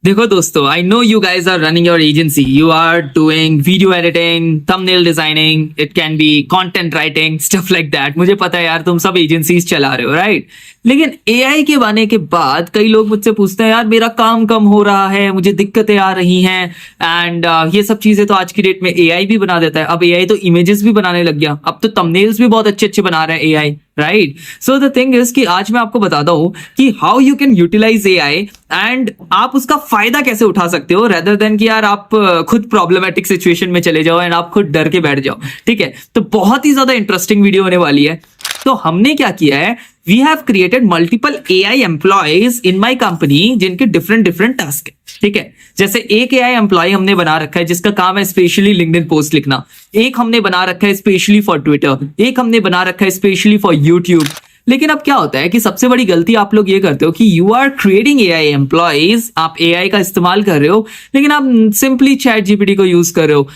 देखो दोस्तों, I know you guys are running your agency. You are doing video editing, thumbnail designing, it can be content writing, stuff like that. मुझे पता है यार, तुम सब एजेंसीज चला रहे हो, राइट? लेकिन एआई के आने के बाद कई लोग मुझसे पूछते हैं, यार मेरा काम कम हो रहा है, मुझे दिक्कतें आ रही हैं. एंड ये सब चीजें तो आज की डेट में एआई भी बना देता है. अब एआई तो इमेजेस भी बनाने लग गया, अब तो थंबनेल्स भी बहुत अच्छे अच्छे बना रहे हैं AI, right? So the thing is कि आज मैं आपको बताता हूं कि how you can utilise AI and आप उसका फायदा कैसे उठा सकते हो, रेदर देन कि यार आप खुद प्रॉब्लमेटिक सिचुएशन में चले जाओ एंड आप खुद डर के बैठ जाओ. ठीक है, तो बहुत ही ज्यादा इंटरेस्टिंग वीडियो होने वाली है. तो हमने क्या किया है, we have created multiple AI employees in my company जिनके डिफरेंट डिफरेंट टास्क है. ठीक है, जैसे एक एआई एम्प्लॉय हमने बना रखा है जिसका काम है स्पेशली लिंक्डइन पोस्ट लिखना, एक हमने बना रखा है स्पेशली फॉर ट्विटर, एक हमने बना रखा है स्पेशली फॉर यूट्यूब. लेकिन अब क्या होता है कि सबसे बड़ी गलती आप लोग ये करते हो कि you are creating AI employees, आप एआई का इस्तेमाल कर रहे हो लेकिन आप सिंपली चैट जीपीटी को यूज कर रहे हो.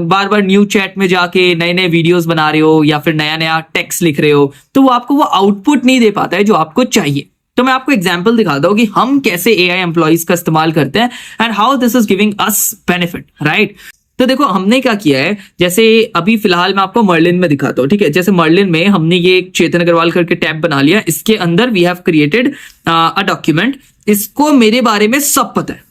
बार बार न्यू चैट में जाके नए नए वीडियोस बना रहे हो या फिर नया नया टेक्स्ट लिख रहे हो, तो वो आपको वो आउटपुट नहीं दे पाता है जो आपको चाहिए. तो मैं आपको एग्जांपल दिखाता हूं कि हम कैसे एआई एम्प्लॉयज का इस्तेमाल करते हैं and how this is giving us benefit, right? तो देखो हमने क्या किया है, जैसे अभी फिलहाल मैं आपको मर्लिन में दिखाता हूँ. ठीक है, जैसे मर्लिन में हमने ये एक चेतन अग्रवाल करके टैब बना लिया. इसके अंदर we have created a document. इसको मेरे बारे में सब पता है,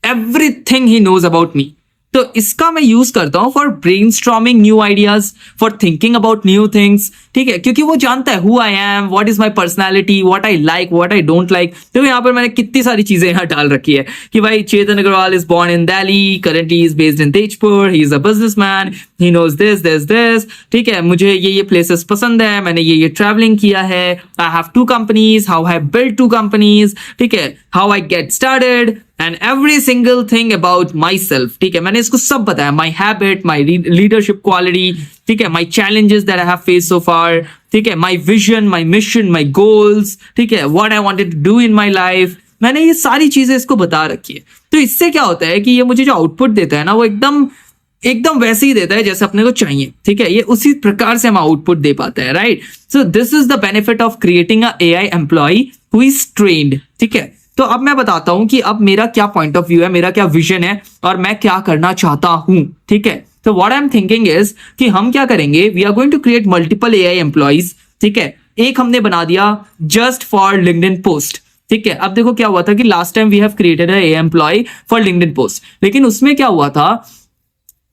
everything he knows about me. तो इसका मैं यूज करता हूं for brainstorming new ideas, for thinking about new things. ठीक है, क्योंकि वो जानता है who I am, what is my personality, what I like, what I don't like. तो यहाँ पर मैंने कितनी सारी चीजें यहाँ डाल रखी है कि भाई Chetan Agarwal is born in Delhi, currently is based in Tezpur, he is a businessman, he knows this. ठीक है, मुझे ये प्लेसेस पसंद है, मैंने ये ट्रैवलिंग किया है, I have 2 companies, how I build 2 companies. ठीक है, how I get started and every single thing about myself. ठीक है, मैंने इसको सब बताया, my habit, my leadership quality. ठीक है, my challenges that I have face so far. ठीक है, my vision, my mission, my goals. ठीक है, what I wanted to do in my life. मैंने ये सारी चीजें इसको बता रखी है. तो इससे क्या होता है कि ये मुझे जो आउटपुट देता है ना, वो एकदम वैसे ही देता है जैसे अपने को चाहिए. ठीक है, ये उसी प्रकार से हम आउटपुट दे पाते हैं, right? So this is the benefit of creating a AI employee who is trained. ठीक है, तो अब मैं बताता हूं कि अब मेरा क्या पॉइंट ऑफ व्यू है, मेरा क्या विजन है और मैं क्या करना चाहता हूं. ठीक है, तो what I am thinking is कि हम क्या करेंगे, we are going to create multiple AI employees. ठीक है, एक हमने बना दिया जस्ट फॉर लिंक्डइन पोस्ट. ठीक है, अब देखो क्या हुआ था कि last time we have created AI employ for LinkedIn post, लेकिन उसमें क्या हुआ था,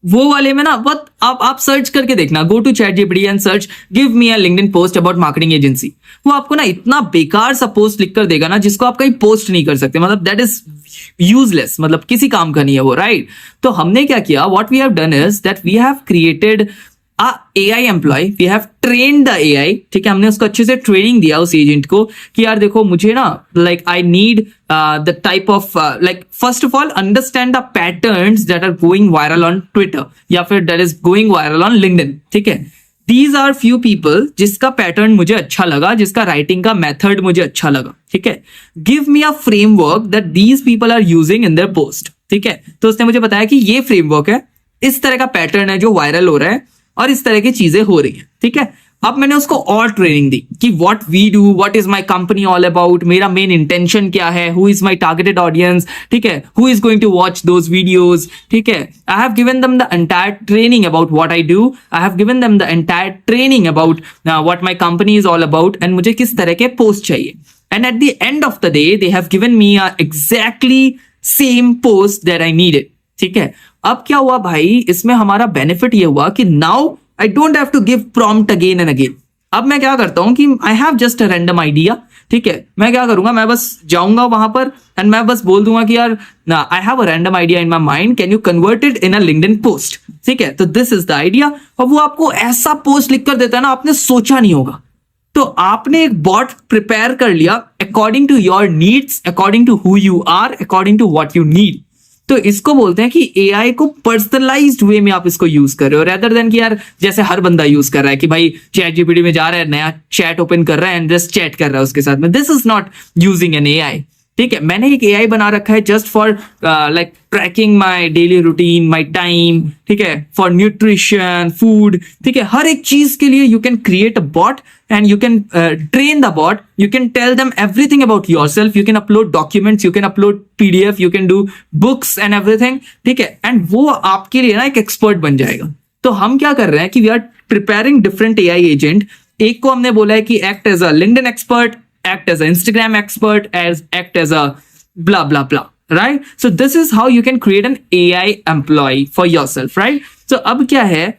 वो वाले में ना बहुत आप सर्च करके देखना, go to ChatGPT and search give me a LinkedIn post about marketing agency. वो आपको ना इतना बेकार सा पोस्ट लिख कर देगा ना जिसको आप कहीं पोस्ट नहीं कर सकते, मतलब दैट इज यूजलेस, मतलब किसी काम का नहीं है वो, राइट? तो हमने क्या किया, what we have done is that we have created a AI employee, we have trained the AI. ठीक है, हमने उसको अच्छे से ट्रेनिंग दिया उस एजेंट को कि यार देखो मुझे ना like I need the type of like first of all understand the patterns that are going viral on Twitter या फिर that is going viral on LinkedIn. ठीक है, दीज आर फ्यू पीपल जिसका पैटर्न मुझे अच्छा लगा, जिसका राइटिंग का मेथड मुझे अच्छा लगा. ठीक है, give me a framework that these people are using in their post. ठीक है, तो उसने मुझे बताया कि ये फ्रेमवर्क है, इस तरह का पैटर्न है जो वायरल हो रहा है और इस तरह की चीजें हो रही हैं. ठीक है, अब मैंने उसको और ट्रेनिंग दी कि what we do, what is my company all about, मेरा मेन इंटेंशन क्या है, who is my targeted audience. ठीक है, who is going to watch those videos. ठीक है, I have given them the entire training about what I do, I have given them the entire training about what my company is all about and मुझे किस तरह के post चाहिए. And at the end of the day they have given me a exactly same post that I needed. ठीक है, अब क्या हुआ भाई, इसमें हमारा बेनिफिट ये हुआ कि now I don't have to give prompt again and again. अब मैं क्या करता हूं कि I have just a random idea. ठीक है, मैं क्या करूंगा, मैं बस जाऊंगा वहां पर एंड मैं बस बोल दूंगा कि यार ना I have a random idea in my mind, can you convert it in a LinkedIn post. ठीक है, तो दिस इज द आइडिया. और वो आपको ऐसा पोस्ट लिख कर देता है ना, आपने सोचा नहीं होगा. तो आपने एक बॉट प्रिपेयर कर लिया according to your needs, according to who you are, according to what you need. तो इसको बोलते हैं कि एआई को पर्सनलाइज्ड वे में आप इसको यूज कर रहे हो, रेदर देन कि यार जैसे हर बंदा यूज कर रहा है कि भाई चैट जीपीटी में जा रहा है, नया चैट ओपन कर रहा है एंड जस्ट चैट कर रहा है उसके साथ में. This is not using an AI. ठीक है, मैंने एक एआई बना रखा है just for like tracking my daily routine, my time, ठीक है, फॉर न्यूट्रिशन, फूड, ठीक है, हर एक चीज के लिए you can create a bot and you can train the bot. You can tell them everything about yourself. You can upload documents, you can upload PDF, you can do books and everything, ठीक है, and वो आपके लिए ना एक expert बन जाएगा. तो हम क्या कर रहे हैं कि we are preparing different AI agent. एक को हमने बोला है कि act as a LinkedIn expert, act as a Instagram expert, act as a blah blah blah, right? So this is how you can create an AI employ for yourself, right? सो अब क्या है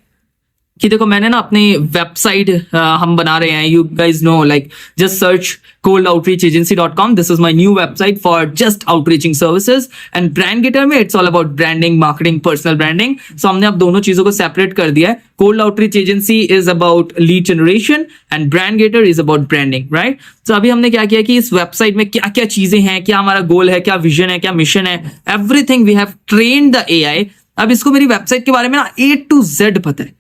कि देखो मैंने ना अपनी वेबसाइट हम बना रहे हैं. You guys know, like just search coldoutreachagency.com. This is my new website for just outreaching services. And Brandgator में it's all about branding, marketing, personal branding. So हमने अब दोनों चीजों को सेपरेट कर दिया है. Cold outreach agency is about lead generation and Brandgator is about branding, right? तो अभी हमने क्या किया कि इस वेबसाइट में क्या क्या चीजें हैं, क्या हमारा गोल है, क्या विजन है, क्या मिशन है, everything we have trained the AI. अब इसको मेरी वेबसाइट के बारे में ना A to Z पता है.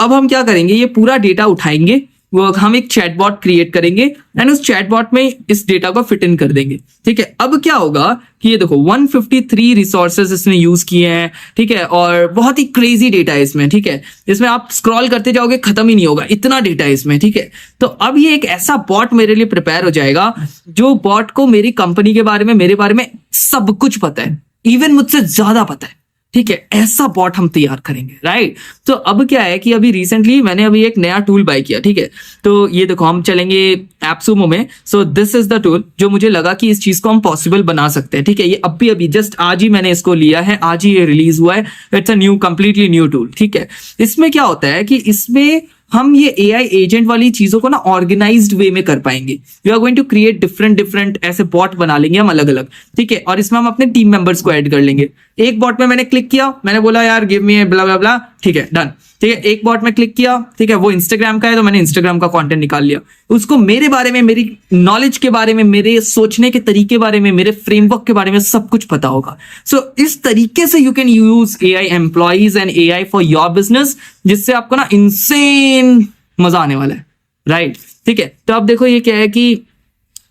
अब हम क्या करेंगे, ये पूरा डेटा उठाएंगे, वो हम एक चैटबॉट क्रिएट करेंगे एंड उस चैटबॉट में इस डेटा को फिट इन कर देंगे, ठीक है. अब क्या होगा कि ये देखो 153 रिसोर्सेज इसने यूज किए हैं, ठीक है, और बहुत ही क्रेजी डेटा है इसमें, ठीक है. इसमें आप स्क्रॉल करते जाओगे, खत्म ही नहीं होगा, इतना डेटा है इसमें, ठीक है. तो अब ये एक ऐसा बॉट मेरे लिए प्रिपेयर हो जाएगा जो बॉट को मेरी कंपनी के बारे में, मेरे बारे में सब कुछ पता है, इवन मुझसे ज्यादा पता है, ठीक है. ऐसा बॉट हम तैयार करेंगे, राइट? तो अब क्या है कि अभी रिसेंटली मैंने अभी एक नया टूल बाय किया, ठीक है. तो ये देखो हम चलेंगे एप्सुमो में. सो दिस इज द टूल जो मुझे लगा कि इस चीज को हम पॉसिबल बना सकते हैं, ठीक है. ये अभी जस्ट आज ही मैंने इसको लिया है, आज ही ये रिलीज हुआ है. It's a new, completely new tool, ठीक है. इसमें क्या होता है कि इसमें हम ये एआई एजेंट वाली चीजों को ना ऑर्गेनाइज्ड वे में कर पाएंगे. We are going to create different ऐसे बॉट बना लेंगे हम अलग अलग, ठीक है. और इसमें हम अपने टीम मेंबर्स को ऐड कर लेंगे. एक बॉट में मैंने क्लिक किया, मैंने बोला यार गिव मी ब्ला ब्ला ब्ला, ठीक है, डन, ठीक है. एक बॉट में क्लिक किया, ठीक है, वो इंस्टाग्राम का है तो मैंने इंस्टाग्राम का कंटेंट निकाल लिया. उसको मेरे बारे में, मेरी नॉलेज के बारे में, मेरे सोचने के तरीके बारे में, मेरे फ्रेमवर्क के बारे में सब कुछ पता होगा. सो इस तरीके से you can use AI employees and AI for your business, जिससे आपको ना इनसेन मजा आने वाला है, राइट? ठीक है. तो अब देखो ये क्या है कि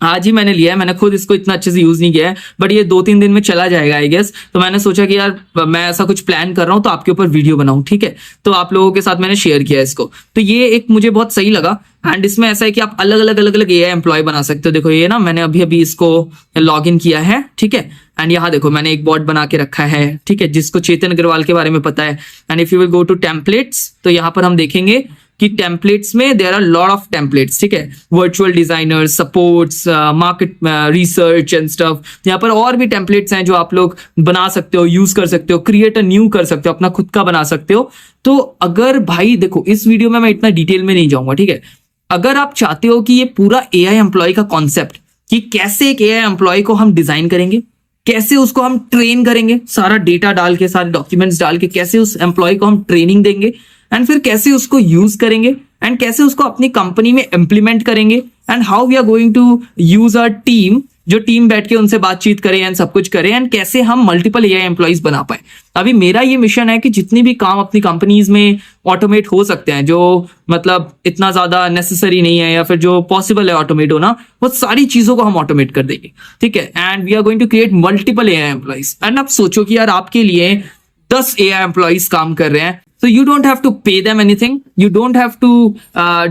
आज ही मैंने लिया है, मैंने खुद इसको इतना अच्छे से यूज नहीं किया है, बट ये 2-3 दिन में चला जाएगा आई गेस. तो मैंने सोचा कि यार मैं ऐसा कुछ प्लान कर रहा हूं तो आपके ऊपर वीडियो बनाऊं, ठीक है. तो आप लोगों के साथ मैंने शेयर किया इसको. तो ये एक मुझे बहुत सही लगा. एंड इसमें ऐसा है कि आप अलग अलग एआई एम्प्लॉय बना सकते हो. देखो ये ना मैंने अभी इसको लॉग इन किया है, ठीक है. एंड यहाँ देखो मैंने एक बॉट बना के रखा है, ठीक है, जिसको चेतन अग्रवाल के बारे में पता है. And if you will go to templates, तो यहाँ पर हम देखेंगे कि टेम्पलेट्स में there are lot of templates, ठीक है. Virtual designer, supports, market research and stuff. यहाँ पर और भी टेम्पलेट्स हैं जो आप लोग बना सकते हो, यूज कर सकते हो, क्रिएट अ न्यू कर सकते हो, अपना खुद का बना सकते हो. तो अगर भाई देखो इस वीडियो में मैं इतना डिटेल में नहीं जाऊंगा, ठीक है. अगर आप चाहते हो कि ये पूरा एआई एम्प्लॉय का कॉन्सेप्ट, कि कैसे एक एआई एम्प्लॉय को हम डिजाइन करेंगे, कैसे उसको हम ट्रेन करेंगे, सारा डेटा डाल के, सारे डॉक्यूमेंट्स डाल के कैसे उस एम्प्लॉय को हम ट्रेनिंग देंगे, एंड फिर कैसे उसको यूज करेंगे, एंड कैसे उसको अपनी कंपनी में इंप्लीमेंट करेंगे, and how we are going to use our team, जो टीम बैठ के उनसे बातचीत करे एंड सब कुछ करे, एंड कैसे हम मल्टीपल एआई एम्प्लॉइज बना पाए. अभी मेरा ये मिशन है कि जितने भी काम अपनी कंपनीज में ऑटोमेट हो सकते हैं, जो मतलब इतना ज्यादा नेसेसरी नहीं है या फिर जो पॉसिबल है ऑटोमेट होना, वो सारी चीजों को हम ऑटोमेट कर देंगे, ठीक है. And we are going to create multiple AI employees. And आप सोचो कि यार आपके लिए 10 एआई एम्प्लॉइज काम कर रहे हैं. So you don't have to pay them anything. You don't have to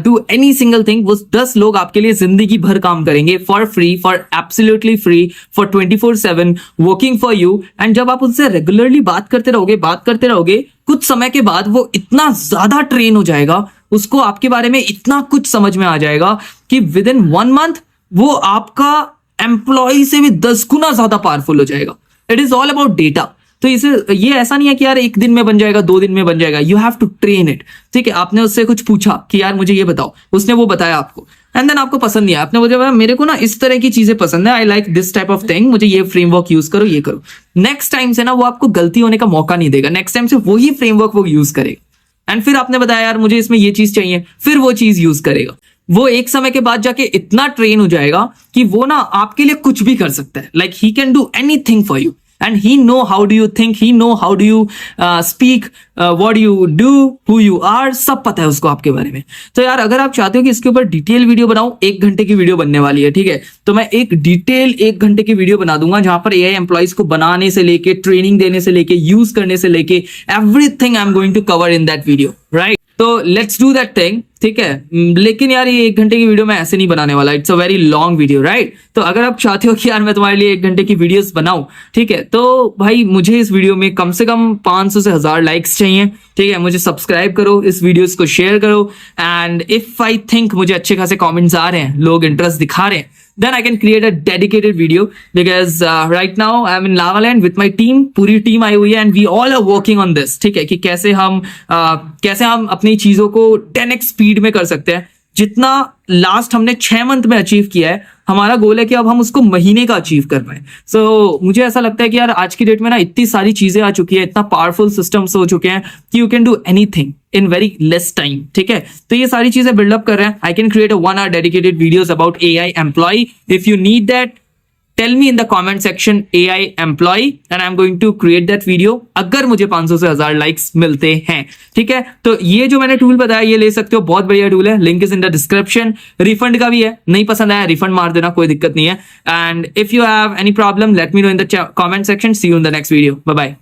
do any single thing. वो 10 लोग आपके लिए जिंदगी भर काम करेंगे for free, for absolutely free, for 24/7 working for you. And जब आप उनसे रेगुलरली बात करते रहोगे, कुछ समय के बाद वो इतना ज्यादा ट्रेन हो जाएगा, उसको आपके बारे में इतना कुछ समझ में आ जाएगा कि विद इन 1 month वो आपका एम्प्लॉय से भी 10 गुना ज्यादा पावरफुल हो जाएगा. It is all about data. तो इसे ये ऐसा नहीं है कि यार 1 दिन में बन जाएगा, 2 दिन में बन जाएगा. You have to train it, ठीक है. आपने उससे कुछ पूछा कि यार मुझे ये बताओ, उसने वो बताया आपको, एंड देन आपको पसंद नहीं आया, आपने बोला मेरे को ना इस तरह की चीजें पसंद है, I like this type of thing, मुझे ये फ्रेमवर्क यूज करो, ये करो. नेक्स्ट टाइम से ना वो आपको गलती होने का मौका नहीं देगा. नेक्स्ट टाइम से वही फ्रेमवर्क वो यूज करेगा. एंड फिर आपने बताया यार मुझे इसमें ये चीज चाहिए, फिर वो चीज यूज करेगा. वो एक समय के बाद जाके इतना ट्रेन हो जाएगा कि वो ना आपके लिए कुछ भी कर सकता है. Like he can do anything for you. and he know how do you think, he know how do you speak, what do you do, who you are, सब पता है उसको आपके बारे में। तो यार अगर आप चाहते हो कि इसके ऊपर डिटेल वीडियो बनाऊं, 1 घंटे की वीडियो बनने वाली है, ठीक है, तो मैं एक डिटेल 1 घंटे की वीडियो बना दूंगा जहां पर एआई एम्प्लॉइज को बनाने से लेके, ट्रेनिंग देने से लेके, यूज करने से लेके, everything I am going to cover in that video, right. तो लेट्स डू दैट थिंग, ठीक है। लेकिन यार ये 1 घंटे की वीडियो मैं ऐसे नहीं बनाने वाला, it's a very long video, right. तो अगर आप चाहते हो कि यार मैं तुम्हारे लिए 1 घंटे की वीडियोस बनाऊं, ठीक है, तो भाई मुझे इस वीडियो में कम से कम 500 से 1000 लाइक्स चाहिए, ठीक है। मुझे सब्सक्राइब करो, इस वीडियोस को शेयर करो, एंड इफ आई थिंक मुझे अच्छे खासे कमेंट्स आ रहे हैं, लोग इंटरेस्ट दिखा रहे हैं, then I can create a dedicated video because right now I'm in Lavaland with my team, पूरी टीम आई हुई है and we all are working on this, ठीक है, कि कैसे हम अपनी चीजों को 10x स्पीड में कर सकते हैं। जितना लास्ट हमने 6 मंथ में अचीव किया है, हमारा गोल है कि अब हम उसको महीने का अचीव कर पाए। सो मुझे ऐसा लगता है कि यार आज की डेट में ना इतनी सारी चीजें आ चुकी है, इतना पावरफुल सिस्टम्स हो चुके हैं कि you can do anything in very less time, ठीक है। तो ये सारी चीजें बिल्डअप कर रहे हैं। I can create a 1 hour dedicated videos about AI employ. If you need that, tell me in the comment section AI employ and I am going to create that video, अगर मुझे 500 से 1000 likes मिलते हैं, ठीक है। तो ये जो मैंने टूल बताया ये ले सकते हो, बहुत बढ़िया टूल है, link is in the description. Refund का भी है, नहीं पसंद आया रिफंड मार देना, कोई दिक्कत नहीं है। And if you have any problem let me know in the comment section. See you in the next video, bye bye.